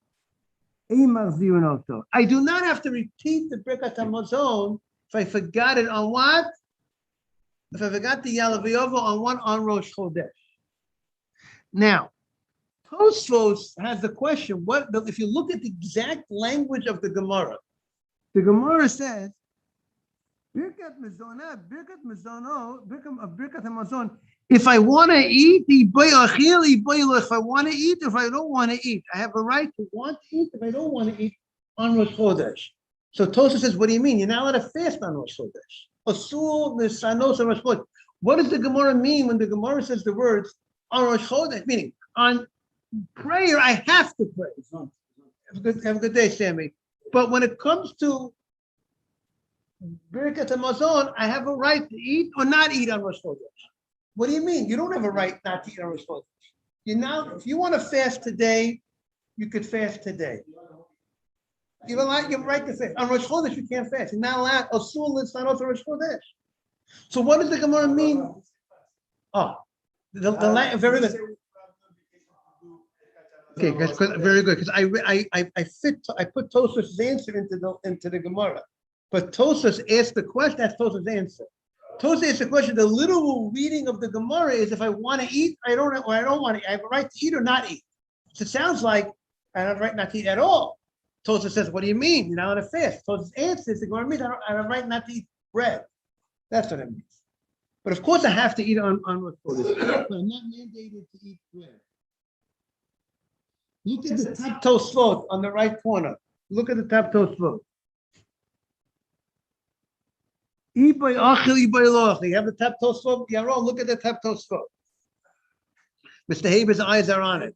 I do not have to repeat the Birkat Hamazon if I forgot it on what? If I forgot the Yalav Yavo on Rosh Chodesh. Now, Tosfos has the question, if you look at the exact language of the Gemara says, Birkat Hamazon. If I want to eat, if I want to eat, if I don't want to eat, I have a right to want to eat if I don't want to eat on Rosh Chodesh. So Tosfos says, what do you mean? You're not allowed to fast on Rosh Chodesh. What does the Gemara mean when the Gemara says the words on Rosh Chodesh? Meaning, on prayer, I have to pray. Have a good day, Sammy. But when it comes to Birkat Hamazon, I have a right to eat or not eat on Rosh Chodesh. What do you mean? You don't have a right not to eat on Rosh Chodesh. If you want to fast today, you could fast today. You have a right to fast. On Rosh Chodesh, you can't fast. You're not allowed. Asul l'tzanot Rosh Chodesh. So what does the Gemara mean? Very good. Okay, guys, very good. Because I put Tosfos' answer into the Gemara, but Tosfos asked the question. That's Tosfos' answer. Tosfos asked the question. The literal reading of the Gemara is: if I want to eat, I don't want to. I have a right to eat or not eat. So it sounds like I have a right not to eat at all. Tosfos says, "What do you mean? You're not on a fast." Tosfos' answer is: the Gemara means I have a right not to eat bread. That's what it means. But of course, I have to eat on Rosh Chodesh. But I'm not mandated to eat bread. Look at the top Tosfot on the right corner. Look at the top Tosfot. You have the top Tosfot. Yaron, look at the top Tosfot. Mr. Haber's eyes are on it.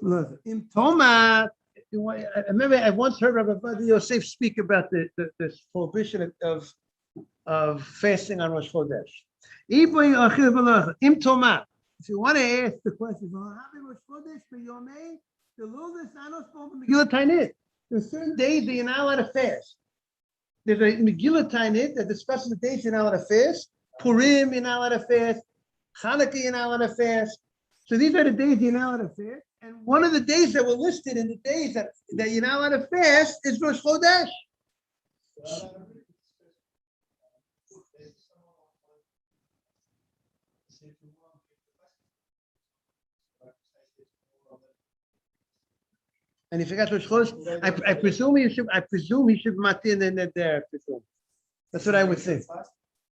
Look, in Toma, I remember I once heard Rabbi Yosef speak about this prohibition of fasting on Rosh Chodesh. Im Toma. If you want to ask the question, there are certain days that you're not allowed to fast. There's a Megillah Tainit that discusses the days you're not allowed to fast. Purim, you're not allowed to fast. Hanukkah, you're not allowed to fast. So these are the days you're not allowed to fast. And one of the days that were listed in the days that you're not allowed to fast is Rosh Chodesh. And if you got Rosh Chodesh, I presume he should matin in there. That's what I would think.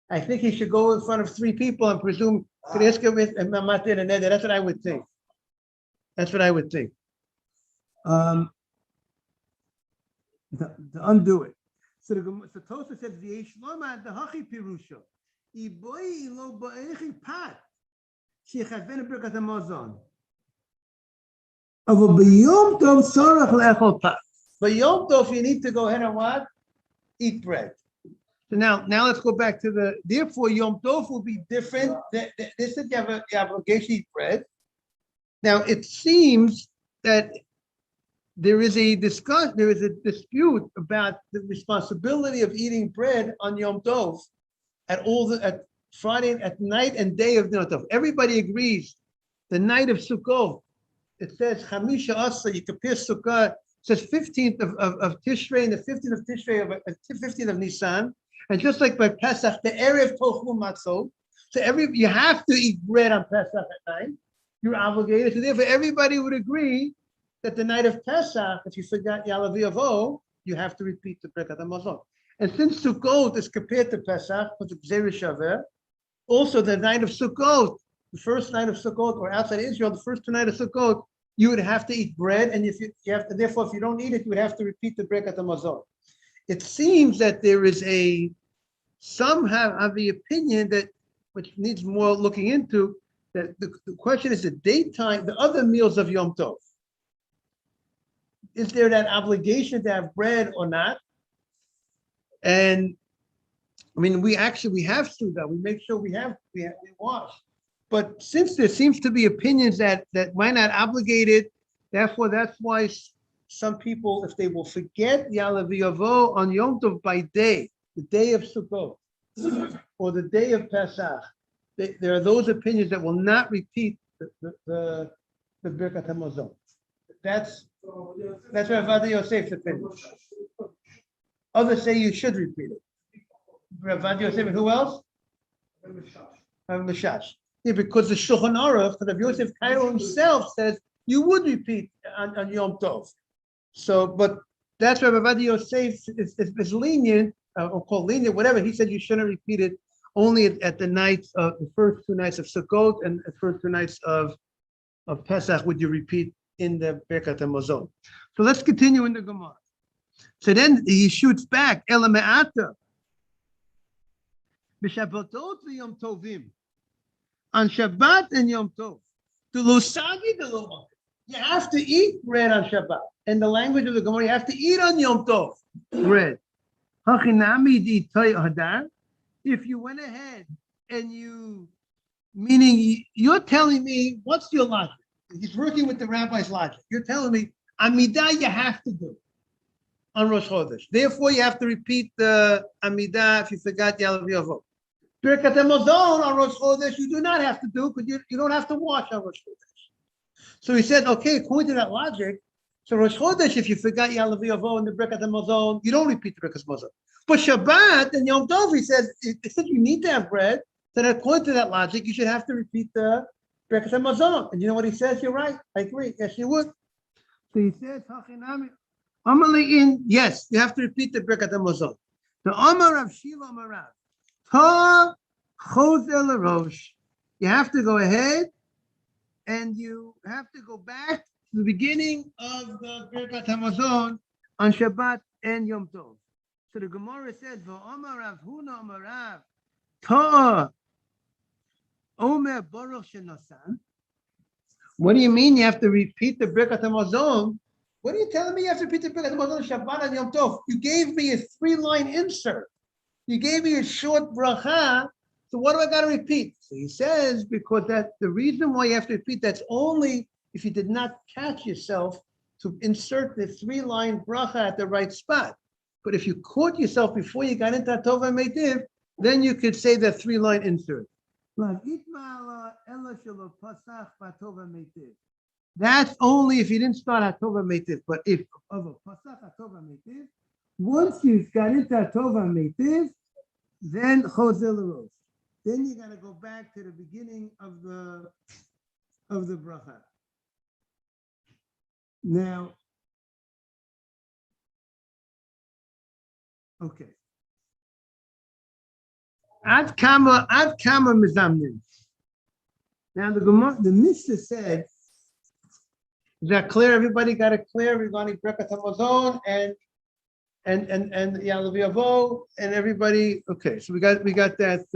I think he should go in front of 3 people and presume matin in there. That's what I would think. That's what I would think. To undo it. So Tosfos says the Shloma the Hachi Pirusha. Iboy lo ba'echi pat. Shechaven Birkat Hamazon. But Yom Tov, you need to go ahead and what? Eat bread. So now let's go back to therefore Yom Tov will be different. This is you have the obligation to eat bread. Now it seems that there is a dispute about the responsibility of eating bread on Yom Tov at Friday at night and day of Yom Tov. Everybody agrees. The night of Sukkot, it says Chamisha Asa, you compare Sukkot, it says 15th of Tishrei and the 15th of Tishrei of 15th of Nisan. And just like by Pesach, the Erev Tochlu Matzot. So you have to eat bread on Pesach at night. You're obligated. So therefore, everybody would agree that the night of Pesach, if you forgot Yalav Yavo, you have to repeat the Birkat HaMazon. And since Sukkot is compared to Pesach, because it's Gzei Shaver, also the night of Sukkot, the first night of Sukkot, or outside Israel, the first 2 nights of Sukkot, you would have to eat bread, and if you have to, therefore, if you don't eat it, you would have to repeat the Birkat HaMazon. It seems that there is some have the opinion that, which needs more looking into, that the question is the daytime, the other meals of Yom Tov. Is there that obligation to have bread or not? And I mean, we have Suda. We make sure we wash. But since there seems to be opinions that why not obligated, therefore that's why some people, if they will forget Yalav Yavo on Yom Tov by day, the day of Sukkot, or the day of Pesach, there are those opinions that will not repeat the Birkat HaMazon. That's Rav Yosef's opinion. Others say you should repeat it. Rav Yosef, who else? Rav Mishash. Yeah, because the Shulchan Aruch, Rav Yosef Cairo himself says you would repeat on Yom Tov. So, but that's why Rav Yosef is lenient, or called lenient, whatever. He said you shouldn't repeat it only at the nights of the first 2 nights of Sukkot and the first 2 nights of Pesach would you repeat in the Birkat HaMazon. So let's continue in the Gemara. So then he shoots back, Ela me'ata. B'Shabbatot v'Yom Tovim. On Shabbat and Yom Tov. You have to eat bread on Shabbat. In the language of the Gemara, you have to eat on Yom Tov bread. If you went ahead and meaning you're telling me, what's your logic? He's working with the rabbi's logic. You're telling me, Amidah you have to do on Rosh Chodesh. Therefore, you have to repeat the Amidah if you forgot Yalav Yavo. Birkat HaMazon on Rosh Chodesh, you do not have to do because you don't have to wash on Rosh Chodesh. So he said, okay, according to that logic, so Rosh Chodesh, if you forgot Yalav Yavo and the Birkat HaMazon, you don't repeat the Birkat HaMazon. But Shabbat and Yom Tov, he says you need to have bread, then according to that logic, you should have to repeat the Berachos HaMazon. And you know what he says? You're right. I agree. Yes, you would. So he says, yes, you have to repeat the Berachos HaMazon. The Amar of Shila Amarav. Ta Chozel Rosh. You have to go ahead and you have to go back to the beginning of the Berachos HaMazon on Shabbat and Yom Tov. So the Gemara says, V'Amar Rav Huna Amarav. Ta Omer Baruch Shenasan. What do you mean you have to repeat the Birkat HaMazon? What are you telling me you have to repeat the Birkat HaMazon Shabbat and Yom Tov? You gave me a 3-line insert. You gave me a short bracha. So what do I got to repeat? So he says, because that's the reason why you have to repeat, that's only if you did not catch yourself to insert the 3-line bracha at the right spot. But if you caught yourself before you got into Tova Meitiv, then you could say the 3-line insert. That's only if you didn't start Tova Meitiv. But if of a Pasach Tova Meitiv, once you got into Tova Meitiv, then Chozel Rosh. Then you got to go back to the beginning of the bracha. Now, okay. Ad kama mizamnin. Now the Mishnah said, is that clear? Everybody got it clear regarding Birkat HaMazon and Yalav Yavo and everybody. Okay, so we got that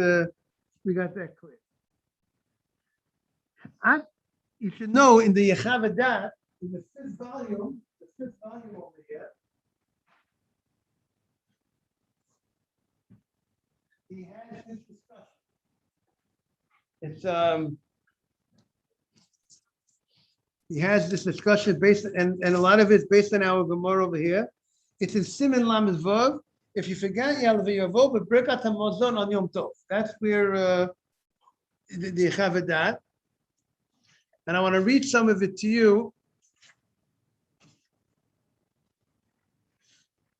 clear. You should know in the Yechavadat, in the fifth volume over here. he has this discussion. It's he has this discussion based, and a lot of it's based on our Gemara over here. It's in Siman Lamed Vav. If you forget Yalav Yavo, but Birkat HaMazon on Yom Tov. That's where the Chavadat. And I want to read some of it to you.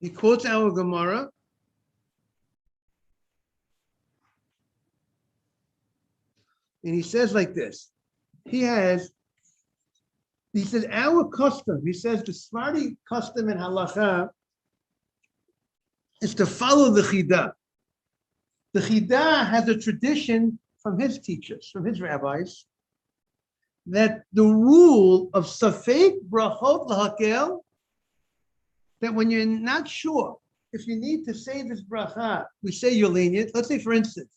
He quotes our Gemara. And he says like this. He says, our custom, he says the Sephardi custom in halacha is to follow the Chidah. The Chidah has a tradition from his teachers, from his rabbis, that the rule of Safek Brachot Lahakel, that when you're not sure if you need to say this bracha, we say you're lenient. Let's say, for instance,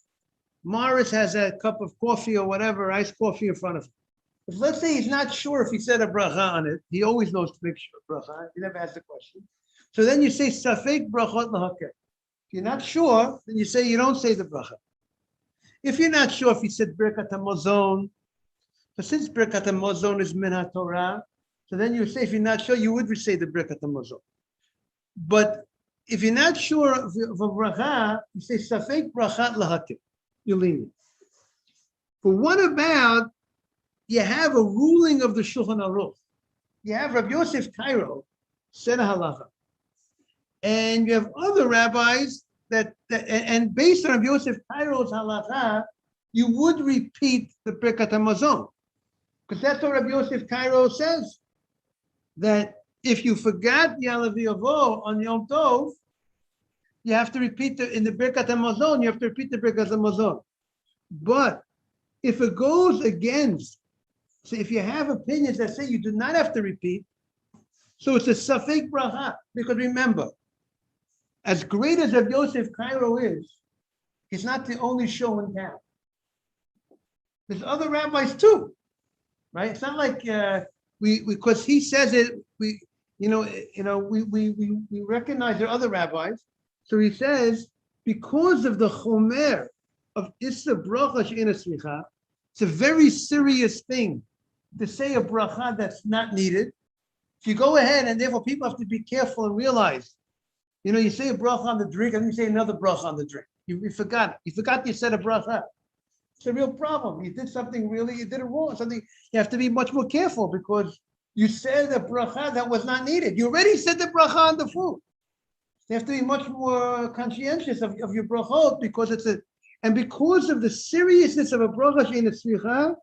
Morris has a cup of coffee or whatever, iced coffee in front of him. If let's say he's not sure if he said a bracha on it, he always knows to make sure bracha. He never asks the question. So then you say Safek Brachot Lahakel. If you're not sure, then you say you don't say the bracha. If you're not sure if he said Birkat HaMazon, but since Birkat HaMazon is Min HaTorah, so then you say if you're not sure, you would say the Birkat HaMazon. But if you're not sure of a bracha, you say Safek Brachat Lahakel. You're lenient. But what about you have a ruling of the Shulchan Aruch? You have Rabbi Yosef Cairo said a halacha, and you have other rabbis that and based on Rabbi Yosef Cairo's halacha, you would repeat the Birkat HaMazon, because that's what Rabbi Yosef Cairo says, that if you forgot Yalav Yavo on Yom Tov, you have to repeat in the Birkat HaMazon, you have to repeat the Birkat HaMazon. But if it goes against, so if you have opinions that say you do not have to repeat, so it's a Safek Bracha, because remember, as great as Rabbi Yosef Cairo is, he's not the only show in town. There's other rabbis too, right? It's not like we because he says it, we recognize there are other rabbis. So he says, because of the chomer of Issa Bracha She'ena Slicha, it's a very serious thing to say a bracha that's not needed. If you go ahead, and therefore people have to be careful and realize, you say a bracha on the drink, and then you say another bracha on the drink. You forgot. You forgot you said a bracha. It's a real problem. You did something you did it wrong. Something you have to be much more careful, because you said a bracha that was not needed. You already said the bracha on the food. You have to be much more conscientious of your brachot, because because of the seriousness of a bracha she'ena tzricha,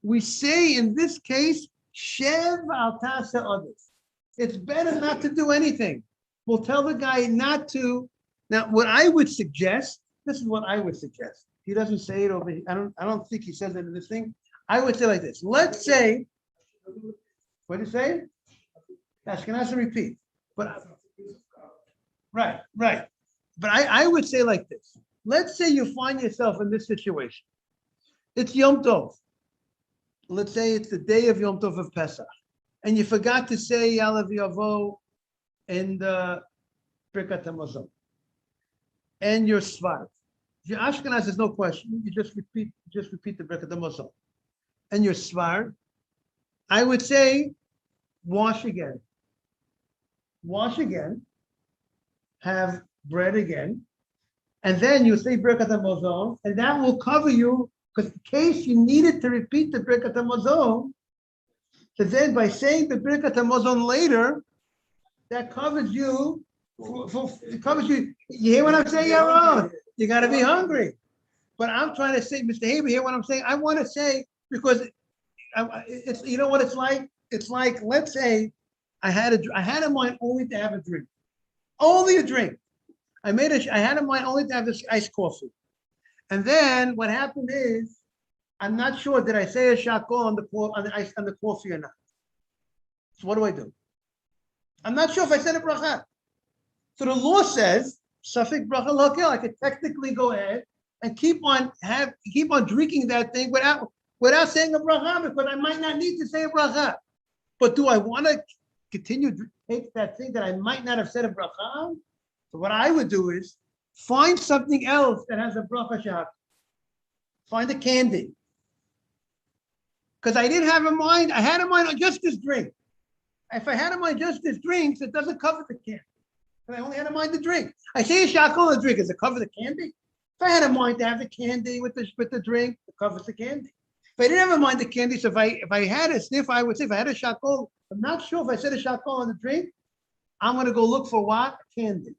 we say in this case, shev al tasa others. It's better not to do anything. We'll tell the guy not to. Now, what I would suggest, this is what I would suggest. He doesn't say it over here. I don't think he says it in this thing. I would say like this. Let's say, what did he say? Ashkenaz repeat. But right. But I would say like this. Let's say you find yourself in this situation. It's Yom Tov. Let's say it's the day of Yom Tov of Pesach, and you forgot to say Yalav Yavo and Birkat HaMazon, and you're Svar. If you're Ashkenaz, there's no question. You just repeat the Birkat HaMazon, and you're Svar. I would say, wash again, have bread again, and then you say Birkat HaMazon, and that will cover you, because in case you needed to repeat the Birkat HaMazon, so then by saying the Birkat HaMazon later, that covers you. It covers you. You hear what I'm saying, Yaron? You got to be hungry. But I'm trying to say, Mr. Haber, hear what I'm saying? I want to say, because it's, you know what it's like? It's like, let's say I had in mind only to have a drink. Only a drink. I had in mind only to have this iced coffee. And then what happened is, I'm not sure, did I say a shakol on the coffee or not? So what do? I'm not sure if I said a bracha. So the law says, Safek bracha lakel, I could technically go ahead and keep on drinking that thing without saying a bracha, because I might not need to say a bracha. But do I want to continue to take that thing that I might not have said a bracha on? So what I would do is, Find something else that has a bracha shach. Find a candy. Because I didn't have in mind, I had in mind just this drink. If I had in mind just this drink, it doesn't cover the candy. But I only had in mind the drink. I say a shachol on the drink, does it cover the candy? If I had in mind to have the candy with the drink, it covers the candy. If I didn't have in mind the candy, so if I had a sniff, I would say if I had a shachol, I'm not sure if I said a shachol on the drink, I'm gonna go look for what? Candy.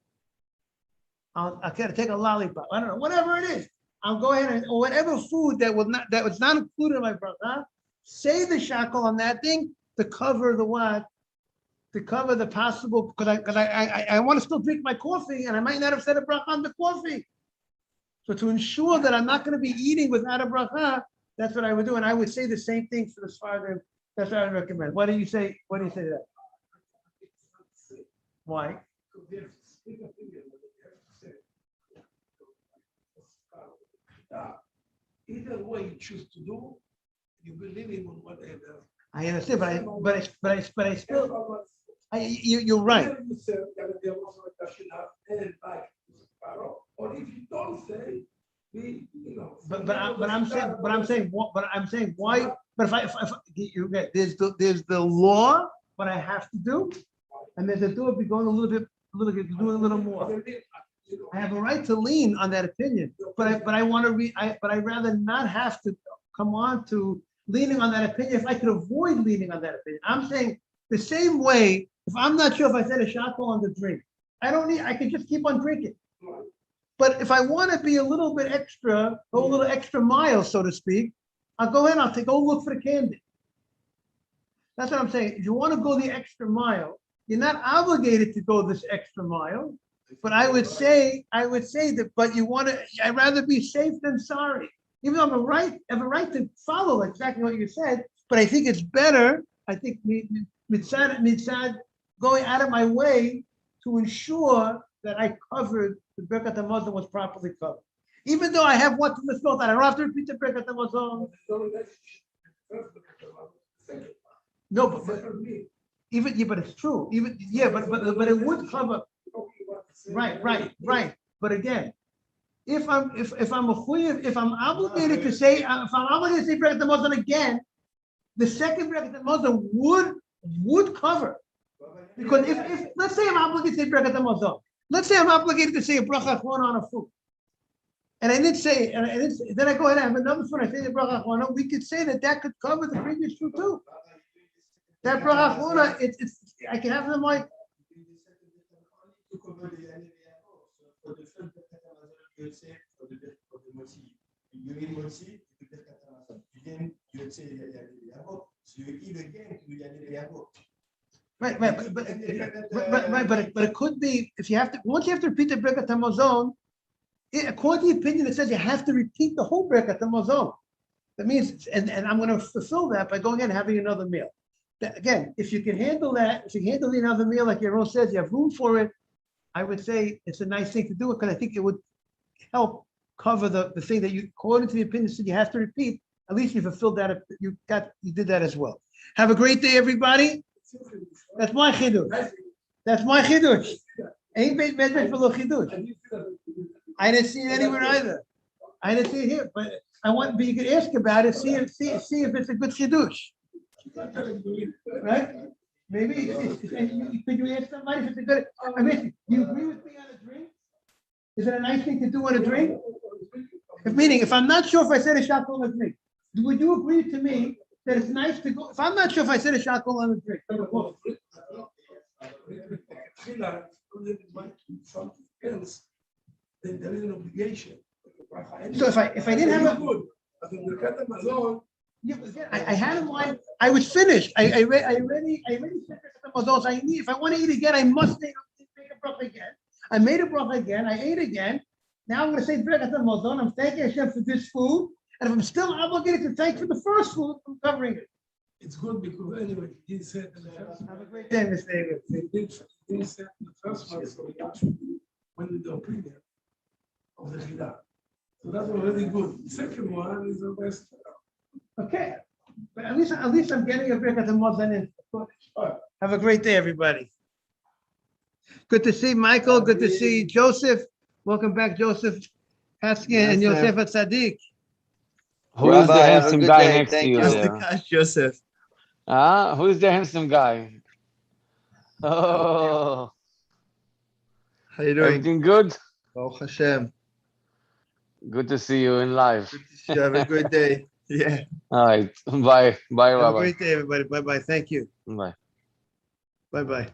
I'll gotta take a lollipop. I don't know, whatever it is. I'll go ahead and, or whatever food that was not included in my bracha, say the shachol on that thing to cover the what? To cover the possible, because I want to still drink my coffee and I might not have said a bracha on the coffee. So to ensure that I'm not going to be eating without a bracha, that's what I would do. And I would say the same thing for the Sfardim. That's what I recommend. What do you say? What do you say to that? Why? Either way you choose to do, you believe in whatever. I understand, but I still, you're right. You say, or if you don't say, I'm saying why? But if you get there's the law, what I have to do, and there's a do it be going a little bit do a little more. I have a right to lean on that opinion, but I want to read. But I rather not have to come on to leaning on that opinion if I could avoid leaning on that opinion. I'm saying the same way. If I'm not sure if I said a shachol on the drink, I can just keep on drinking. But if I want to be a little bit extra, go a little extra mile, so to speak, I'll go in, go look for the candy. That's what I'm saying. If you want to go the extra mile, you're not obligated to go this extra mile. But I would say that, but you want to, I'd rather be safe than sorry. Even though I have a right to follow exactly what you said, but I think it's better, I think mitzad going out of my way to ensure that I covered the Birkat HaMazon was properly covered. Even though I have what to the thought, I don't have to repeat the Birkat HaMazon. No, but it's true. But it would cover. Right. But again, if I'm obligated to say Birkat HaMazon again, the second Birkat HaMazon would cover. Because if let's say I'm obligated to say Birkat HaMazon, let's say I'm obligated to say a bracha achron on a food, and I didn't say, then I go ahead and have another food. I say the bracha achron. We could say that could cover the previous food too. That bracha achron, it's I can have them like. Right, but it could be if you have to once you have to repeat the Birkat HaMazon, according to the opinion, it says you have to repeat the whole Birkat HaMazon. That means, and I'm going to fulfill that by going in and having another meal. Again, if you can handle that, if you can handle another meal like your own says, you have room for it. I would say it's a nice thing to do it because I think it would help cover the thing that you, according to the opinion, said you have to repeat. At least you fulfilled that. You did that as well. Have a great day, everybody. That's my chidush. Ain't beit medrash for lo chidush. I didn't see it anywhere either. I didn't see it here, but but you could ask about it. See if it's a good chidush. Right? Maybe could you ask somebody if it's a good? I mean, do you agree with me on a drink? Is it a nice thing to do on a drink? Meaning, if I'm not sure if I said a shachol on a drink, would you agree to me that it's nice to go? If I'm not sure if I said a shachol on a drink, then there is an obligation. So if I didn't have a good, I had in mind. I was finished. I already said that I need. If I want to eat again, I must make a bracha again. I made a bracha again. I ate again. Now I'm going to say Birkat HaMazon. I'm thanking Hashem for this food, and if I'm still obligated to thank for the first food, I'm covering it. It's good because anyway, he said. Have a great day, Mr. David. He said the first one, so we actually went with the opinion of the Chida. So that's already good. The second one is the best. Okay, but at least I'm getting a Birkat HaMazon in. Have a great day, everybody. Good to see Michael. Good to see Joseph. Welcome back, Joseph Haskin and Yes, sir. Yosef Tzadik. Who is the Rabbi, have a handsome good guy day. next to Thank you you. there? Joseph. Who is the handsome guy? Oh, How you doing? everything good? Baruch Hashem. Good to see you in live. Good to see you. Have a good day. Yeah. All right. Bye. Bye, Have a Rabbi. great day, everybody. Bye-bye. Thank you. Bye. Bye-bye.